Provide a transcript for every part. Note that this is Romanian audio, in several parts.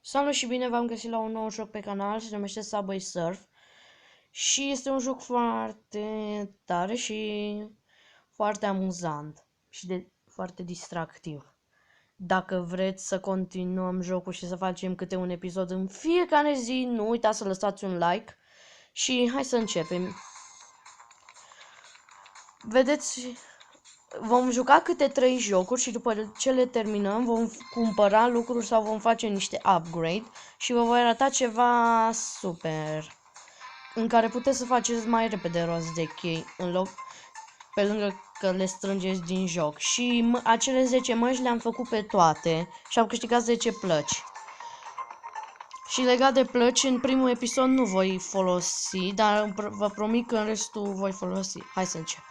Salut și bine v-am găsit la un nou joc pe canal, se numește Subway Surf și este un joc foarte tare și foarte amuzant și foarte distractiv. Dacă vreți să continuăm jocul și să facem câte un episod în fiecare zi, nu uitați să lăsați un like și hai să începem. Vedeți, vom juca câte 3 jocuri și după ce le terminăm vom cumpăra lucruri sau vom face niște upgrade și vă voi arăta ceva super în care puteți să faceți mai repede rost de chei pe lângă că le strângeți din joc. Și acele 10 măști le-am făcut pe toate și am câștigat 10 plăci. Și legat de plăci, în primul episod nu voi folosi, dar vă promit că în restul voi folosi. Hai să încep.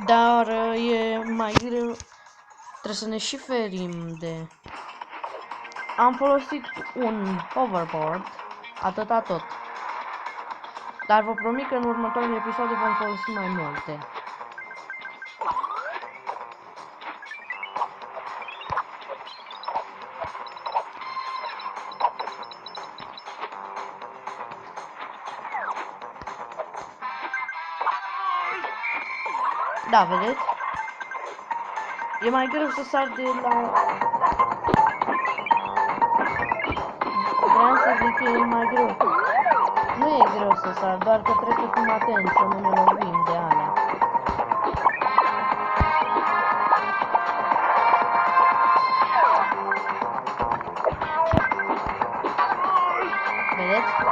Dar e mai greu, trebuie să ne și ferim de... Am folosit un hoverboard, atâta tot. Dar vă promit că în următoarele episoade vom folosi mai multe. Da, vedeți? E mai greu să sar de la... Vreau să zic că e mai greu. Nu e greu să sar, doar că trebuie să fim atenți, să nu ne lovim de alea. Vedeți?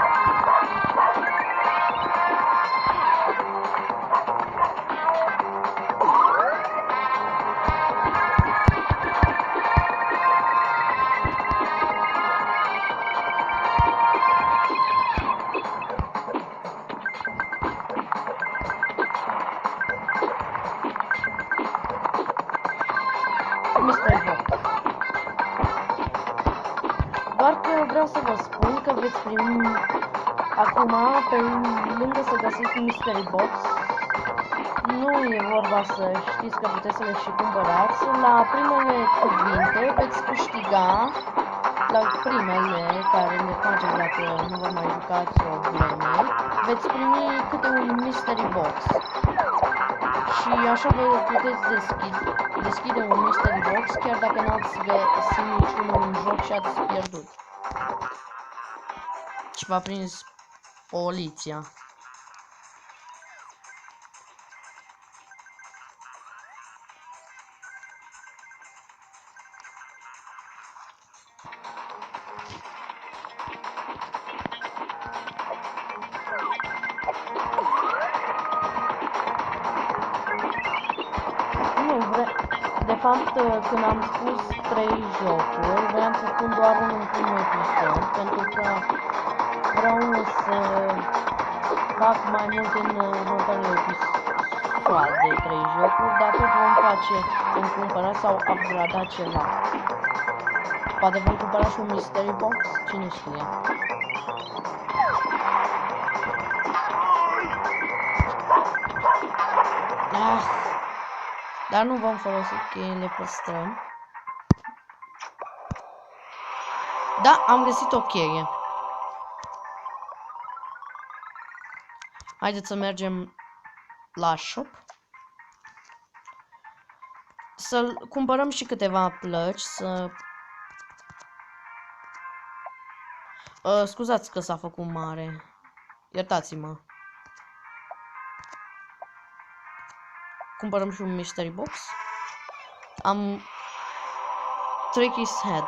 Doar că vreau să vă spun că veți primi acum, pe lângă să găsiți Mystery Box, nu e vorba să știți că puteți să le și cumpărați. La primele cuvinte veți câștiga, la primele care le faceți dacă nu vă mai jucați o vreme, veți primi câte un Mystery Box. Și așa vă puteți deschide un Mystery Box chiar dacă n-ați găsit niciunul în joc și ați pierdut. Și v-a prins poliția. De fapt, când am spus 3 jocuri, vreau să spun doar unul în primul episod, pentru că vreau să fac mai mult în următoarele episoade 3 jocuri, dar tot vom face, vom cumpăra sau upgrada ceva. Poate vom cumpăra și un mystery box, cine știe. Dar nu vom folosi cheile, păstrăm. Da, am găsit o cheie. Haideți să mergem la shop. Să cumpărăm și câteva plăci, să... scuzați că s-a făcut mare. Iertați-mă. Cumpărăm și un mystery box. Am... Tricky's Head.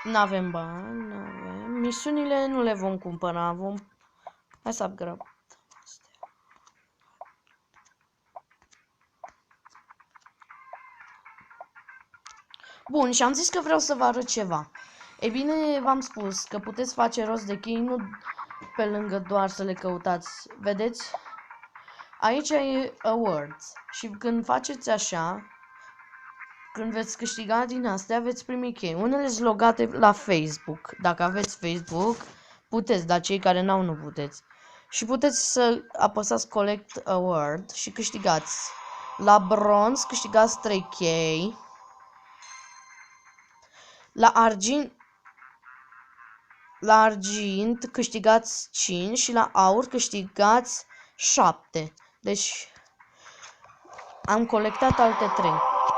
N-avem bani, n-avem. Misiunile nu le vom cumpăra, vom... Hai să upgrade. Bun, și am zis că vreau să vă arăt ceva. Ei bine, v-am spus că puteți face rost de chei, nu pe lângă doar să le căutați. Vedeți? Aici e awards. Și când faceți așa, când veți câștiga din astea, veți primi chei. Unele sunt logate la Facebook. Dacă aveți Facebook, puteți, dar cei care n-au, nu puteți. Și puteți să apăsați Collect Award și câștigați. La bronz câștigați 3 chei. La argint câștigați 5 și la aur câștigați 7. Deci am colectat alte 3.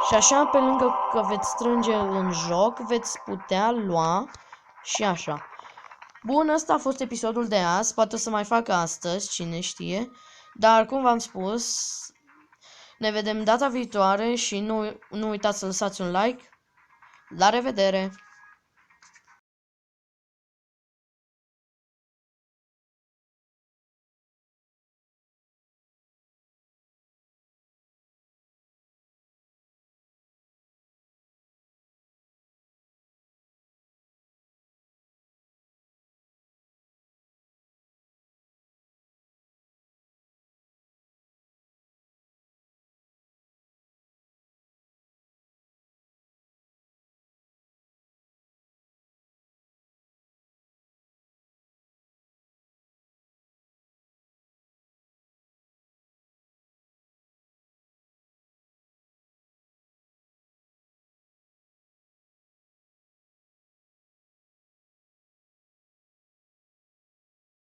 Și așa, pe lângă că veți strânge în joc, veți putea lua și așa. Bun, ăsta a fost episodul de azi. Poate o să mai fac astăzi, cine știe. Dar, cum v-am spus, ne vedem data viitoare și nu uitați să lăsați un like. La revedere!